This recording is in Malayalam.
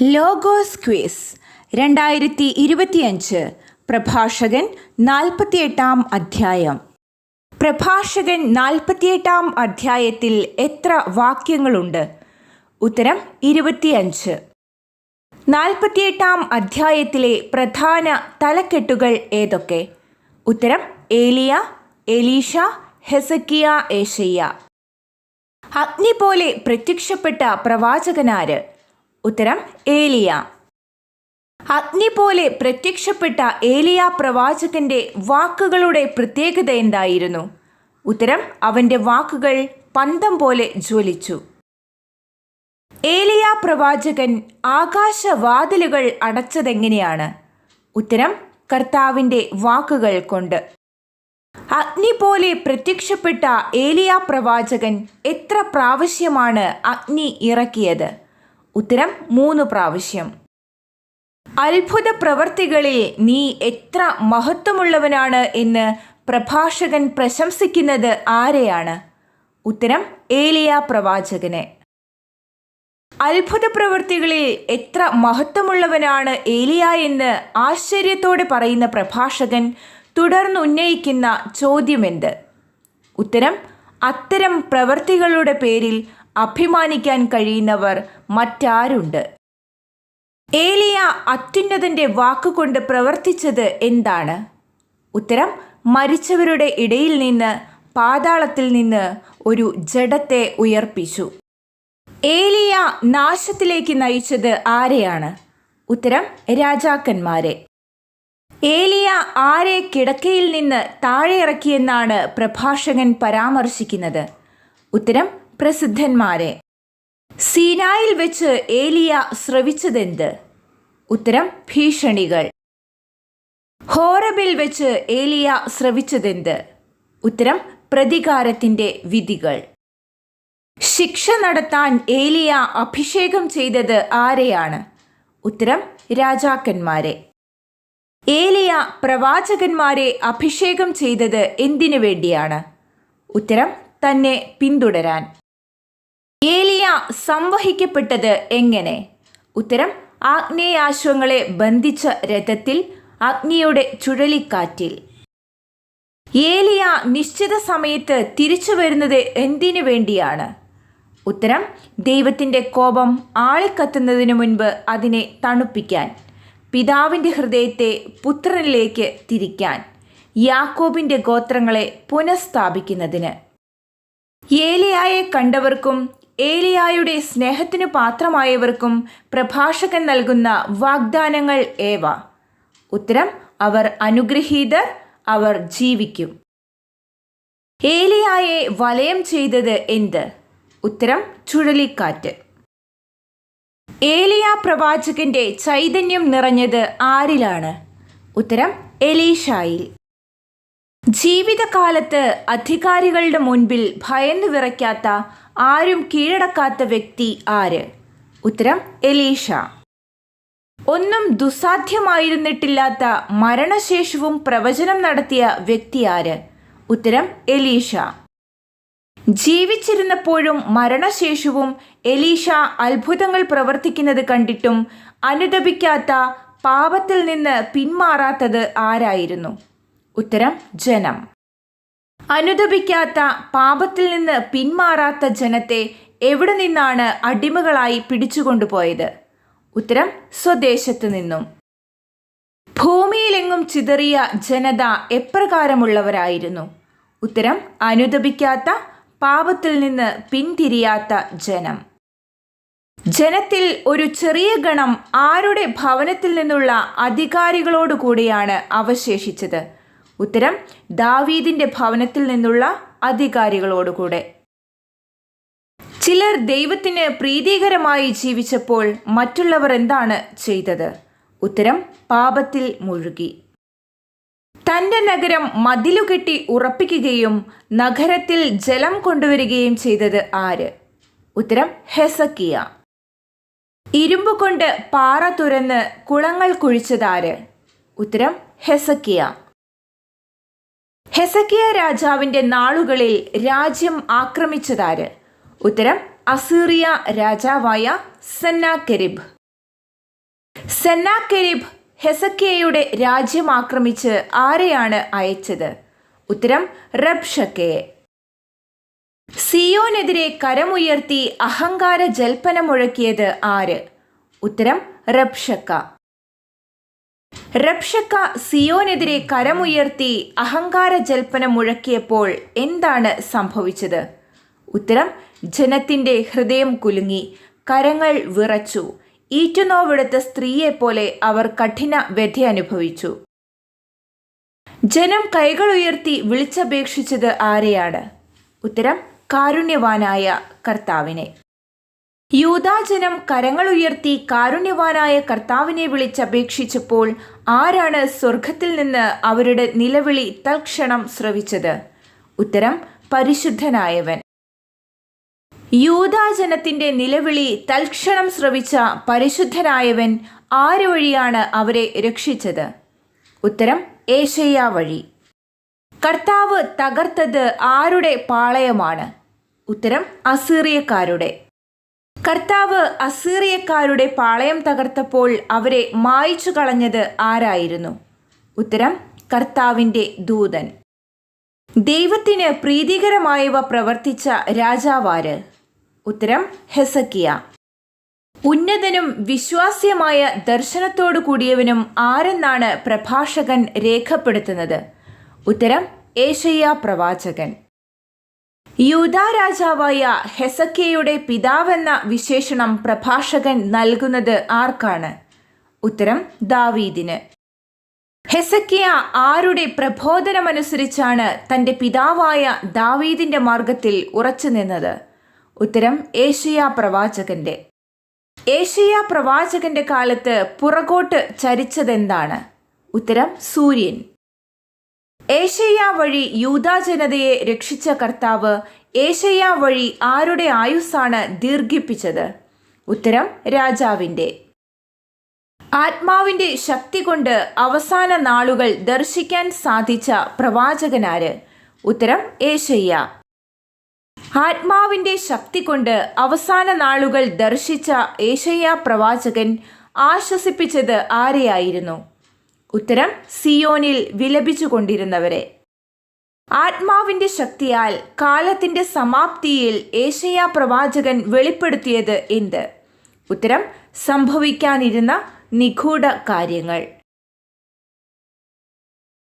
ലോഗോസ് ക്വിസ് 2025 പ്രഭാഷകൻ 48-ാം അധ്യായം. പ്രഭാഷകൻ 48-ാം അധ്യായത്തിൽ എത്ര വാക്യങ്ങളുണ്ട്? ഉത്തരം 25. 48-ാം അധ്യായത്തിലെ പ്രധാന തലക്കെട്ടുകൾ ഏതൊക്കെ? ഉത്തരം ഏലിയ, എലീഷ, ഹെസക്കിയ, ഏശയ്യ. അഗ്നി പോലെ പ്രത്യക്ഷപ്പെട്ട പ്രവാചകനാര്? ഉത്തരം ഏലിയ. അഗ്നി പോലെ പ്രത്യക്ഷപ്പെട്ട ഏലിയ പ്രവാചകന്റെ വാക്കുകളുടെ പ്രത്യേകത എന്തായിരുന്നു? ഉത്തരം അവന്റെ വാക്കുകൾ പന്തം പോലെ ജ്വലിച്ചു. ഏലിയ പ്രവാചകൻ ആകാശവാതിലുകൾ അടച്ചതെങ്ങനെയാണ്? ഉത്തരം കർത്താവിന്റെ വാക്കുകൾ കൊണ്ട്. അഗ്നി പോലെ പ്രത്യക്ഷപ്പെട്ട ഏലിയ പ്രവാചകൻ എത്ര പ്രാവശ്യമാണ് അഗ്നി ഇറക്കിയത്? ഉത്തരം 3 പ്രാവശ്യം. അത്ഭുത പ്രവർത്തികളിൽ നീ എത്ര മഹത്വമുള്ളവനാണ് എന്ന് പ്രഭാഷകൻ പ്രശംസിക്കുന്നത് ആരെയാണ്? ഉത്തരം ഏലിയ പ്രവാചകനെ. അത്ഭുത പ്രവർത്തികളിൽ എത്ര മഹത്വമുള്ളവനാണ് ഏലിയ എന്ന് ആശ്ചര്യത്തോടെ പറയുന്ന പ്രഭാഷകൻ തുടർന്നുന്നയിക്കുന്ന ചോദ്യമെന്ത്? ഉത്തരം അത്തരം പ്രവർത്തികളുടെ പേരിൽ അഭിമാനിക്കാൻ കഴിയുന്നവർ മറ്റാരുണ്ട്? ഏലിയ അത്യുന്നതന്റെ വാക്കുകൊണ്ട് പ്രവർത്തിച്ചത് എന്താണ്? ഉത്തരം മരിച്ചവരുടെ ഇടയിൽ നിന്ന് പാതാളത്തിൽ നിന്ന് ഒരു ജഡത്തെ ഉയർപ്പിച്ചു. ഏലിയ നാശത്തിലേക്ക് നയിച്ചത് ആരെയാണ്? ഉത്തരം രാജാക്കന്മാരെ. ഏലിയ ആരെ കിടക്കയിൽ നിന്ന് താഴെ ഇറക്കിയെന്നാണ് പ്രഭാഷകൻ പരാമർശിക്കുന്നത്? ഉത്തരം പ്രസിദ്ധന്മാരെ. സീനായിൽ വെച്ച് ഏലിയ ശ്രവിച്ചതെന്ത്? ഉത്തരം ഭീഷണികൾ. ഹോറബിൽ വെച്ച് ഏലിയ ശ്രവിച്ചതെന്ത്? ഉത്തരം പ്രതികാരത്തിന്റെ വിധികൾ. ശിക്ഷ നടത്താൻ ഏലിയ അഭിഷേകം ചെയ്തത് ആരെയാണ്? ഉത്തരം രാജാക്കന്മാരെ. ഏലിയ പ്രവാചകന്മാരെ അഭിഷേകം ചെയ്തത് എന്തിനു വേണ്ടിയാണ്? ഉത്തരം തന്നെ പിന്തുടരാൻ. ഏലിയ സംവഹിക്കപ്പെട്ടത് എങ്ങനെ? ഉത്തരം ആഗ്നേയാശ്വങ്ങളെ ബന്ധിച്ച രഥത്തിൽ, അഗ്നിയുടെ ചുഴലിക്കാറ്റിൽ. ഏലിയ നിശ്ചിത സമയത്ത് തിരിച്ചു വരുന്നത് എന്തിനു വേണ്ടിയാണ്? ഉത്തരം ദൈവത്തിൻ്റെ കോപം ആളിക്കത്തുന്നതിനു മുൻപ് അതിനെ തണുപ്പിക്കാൻ, പിതാവിൻ്റെ ഹൃദയത്തെ പുത്രനിലേക്ക് തിരിക്കാൻ, യാക്കോബിൻ്റെ ഗോത്രങ്ങളെ പുനഃസ്ഥാപിക്കുന്നതിന്. ഏലിയായെ കണ്ടവർക്കും ഏലിയായുടെ സ്നേഹത്തിനു പാത്രമായവർക്കും പ്രഭാഷകൻ നൽകുന്ന വാഗ്ദാനങ്ങൾ ഏവ? ഉത്തരം അവർ അനുഗ്രഹീതർ, അവർ ജീവിക്കും. ഏലിയായെ വലയം ചെയ്തത് എന്ത്? ഉത്തരം ചുഴലിക്കാറ്റ്. ഏലിയ പ്രവാചകന്റെ ചൈതന്യം നിറഞ്ഞത് ആരിലാണ്? ഉത്തരം എലീഷായിൽ. ജീവിതകാലത്ത് അധികാരികളുടെ മുൻപിൽ ഭയന്നു വിറയ്ക്കാത്ത, ആരും കീഴടക്കാത്ത വ്യക്തി ആര്? ഉത്തരം എലീഷ. ഒന്നും ദുസ്സാധ്യമായിരുന്നിട്ടില്ലാത്ത മരണശേഷവും പ്രവചനം നടത്തിയ വ്യക്തി ആര്? ഉത്തരം എലീഷ. ജീവിച്ചിരുന്നപ്പോഴും മരണശേഷവും എലീഷ അത്ഭുതങ്ങൾ പ്രവർത്തിക്കുന്നത് കണ്ടിട്ടും അനുതപിക്കാത്ത, പാപത്തിൽ നിന്ന് പിന്മാറാത്തത് ആരായിരുന്നു? ഉത്തരം ജനം. അനുതപിക്കാത്ത, പാപത്തിൽ നിന്ന് പിന്മാറാത്ത ജനത്തെ എവിടെ നിന്നാണ് അടിമകളായി പിടിച്ചുകൊണ്ടുപോയത്? ഉത്തരം സ്വദേശത്ത് നിന്നും. ഭൂമിയിലെങ്ങും ചിതറിയ ജനത എപ്രകാരമുള്ളവരായിരുന്നു? ഉത്തരം അനുതപിക്കാത്ത, പാപത്തിൽ നിന്ന് പിന്തിരിയാത്ത ജനം. ജനത്തിൽ ഒരു ചെറിയ ഗണം ആരുടെ ഭവനത്തിൽ നിന്നുള്ള അധികാരികളോടുകൂടിയാണ് അവശേഷിച്ചത്? ഉത്തരം ദാവീദിന്റെ ഭവനത്തിൽ നിന്നുള്ള അധികാരികളോടുകൂടെ. ചിലർ ദൈവത്തിന് പ്രീതികരമായി ജീവിച്ചപ്പോൾ മറ്റുള്ളവർ എന്താണ് ചെയ്തത്? ഉത്തരം പാപത്തിൽ മുഴുകി. തൻ്റെ നഗരം മതിലുകെട്ടി ഉറപ്പിക്കുകയും നഗരത്തിൽ ജലം കൊണ്ടുവരികയും ചെയ്തത് ആര്? ഉത്തരം ഹെസക്കിയ. ഇരുമ്പ് കൊണ്ട് പാറ തുരന്ന് കുളങ്ങൾ കുഴിച്ചതാര്? ഉത്തരം ഹെസക്കിയ. ഹെസക്കിയ രാജാവിൻ്റെ നാളുകളിൽ രാജ്യം ആക്രമിച്ചതാര്? ഉത്തരം അസീറിയ രാജാവായ സെന്നാകെരിബ്. സെന്നാകെരീബ് ഹെസക്കിയയുടെ രാജ്യം ആക്രമിച്ച് ആരെയാണ് അയച്ചത്? ഉത്തരം റബ്ഷക്കയെ. സിയോനെതിരെ കരമുയർത്തി അഹങ്കാര ജൽപ്പനം മുഴക്കിയത് ആര്? ഉത്തരം റബ്ഷക്ക. റബ്ഷക്ക സിയോനെതിരെ കരമുയർത്തി അഹങ്കാര ജൽപ്പനം മുഴക്കിയപ്പോൾ എന്താണ് സംഭവിച്ചത്? ഉത്തരം ജനത്തിൻ്റെ ഹൃദയം കുലുങ്ങി, കരങ്ങൾ വിറച്ചു. ഈറ്റുനോവെടുത്ത സ്ത്രീയെപ്പോലെ അവർ കഠിന വ്യഥ അനുഭവിച്ചു. ജനം കൈകൾ ഉയർത്തി വിളിച്ചപേക്ഷിച്ചത് ആരെയാണ്? ഉത്തരം കാരുണ്യവാനായ കർത്താവിനെ. യൂദാജനം കരങ്ങൾ ഉയർത്തി കാരുണ്യവാനായ കർത്താവിനെ വിളിച്ചപേക്ഷിച്ചപ്പോൾ ആരാണ് സ്വർഗത്തിൽ നിന്ന് അവരുടെ നിലവിളി തൽക്ഷണം ശ്രവിച്ചത്? ഉത്തരം പരിശുദ്ധനായവൻ. യൂദാജനത്തിൻ്റെ നിലവിളി തൽക്ഷണം ശ്രവിച്ച പരിശുദ്ധനായവൻ ആര് വഴിയാണ് അവരെ രക്ഷിച്ചത്? ഉത്തരം ഏശയ്യാ വഴി. കർത്താവ് തകർത്തത് ആരുടെ പാളയമാണ്? ഉത്തരം അസീറിയക്കാരുടെ. കർത്താവ് അസീറിയക്കാരുടെ പാളയം തകർത്തപ്പോൾ അവരെ മായ്ച്ചു കളഞ്ഞത് ആരായിരുന്നു? ഉത്തരം കർത്താവിൻ്റെ ദൂതൻ. ദൈവത്തിന് പ്രീതികരമായവ പ്രവർത്തിച്ച രാജാവാര്? ഉത്തരം ഹെസക്കിയ. ഉന്നതനും വിശ്വാസ്യമായ ദർശനത്തോടു കൂടിയവനും ആരെന്നാണ് പ്രഭാഷകൻ രേഖപ്പെടുത്തുന്നത്? ഉത്തരം ഏശയ്യാ പ്രവാചകൻ. യൂദാ രാജാവായ ഹെസക്കിയയുടെ പിതാവെന്ന വിശേഷണം പ്രഭാഷകൻ നൽകുന്നത് ആർക്കാണ്? ഉത്തരം ദാവീദിന്. ഹെസക്കിയ ആരുടെ പ്രബോധനമനുസരിച്ചാണ് തൻ്റെ പിതാവായ ദാവീദിൻ്റെ മാർഗത്തിൽ ഉറച്ചു നിന്നത്? ഉത്തരം ഏശയ്യാ പ്രവാചകന്റെ. ഏശയ്യാ പ്രവാചകന്റെ കാലത്ത് പുറകോട്ട് ചരിച്ചതെന്താണ്? ഉത്തരം സൂര്യൻ. ഏശയ്യാ വഴി യൂദാ ജനതയെ രക്ഷിച്ച കർത്താവ് ഏശയ്യാ വഴി ആരുടെ ആയുസ്സാണ് ദീർഘിപ്പിച്ചത്? ഉത്തരം രാജാവിൻ്റെ. ആത്മാവിൻ്റെ ശക്തി കൊണ്ട് അവസാന നാളുകൾ ദർശിക്കാൻ സാധിച്ച പ്രവാചകനാര്? ഉത്തരം ഏശയ്യാ. ആത്മാവിൻ്റെ ശക്തി കൊണ്ട് അവസാന നാളുകൾ ദർശിച്ച ഏശയ്യാ പ്രവാചകൻ ആശ്വസിപ്പിച്ചത് ആരെയായിരുന്നു? ഉത്തരം സിയോനിൽ വിലപിച്ചു കൊണ്ടിരുന്നവരെ. ആത്മാവിൻ്റെ ശക്തിയാൽ കാലത്തിൻ്റെ സമാപ്തിയിൽ ഏശയ്യാ പ്രവാചകൻ വെളിപ്പെടുത്തിയത് എന്ത്? ഉത്തരം സംഭവിക്കാനിരുന്ന നിഗൂഢ കാര്യങ്ങൾ.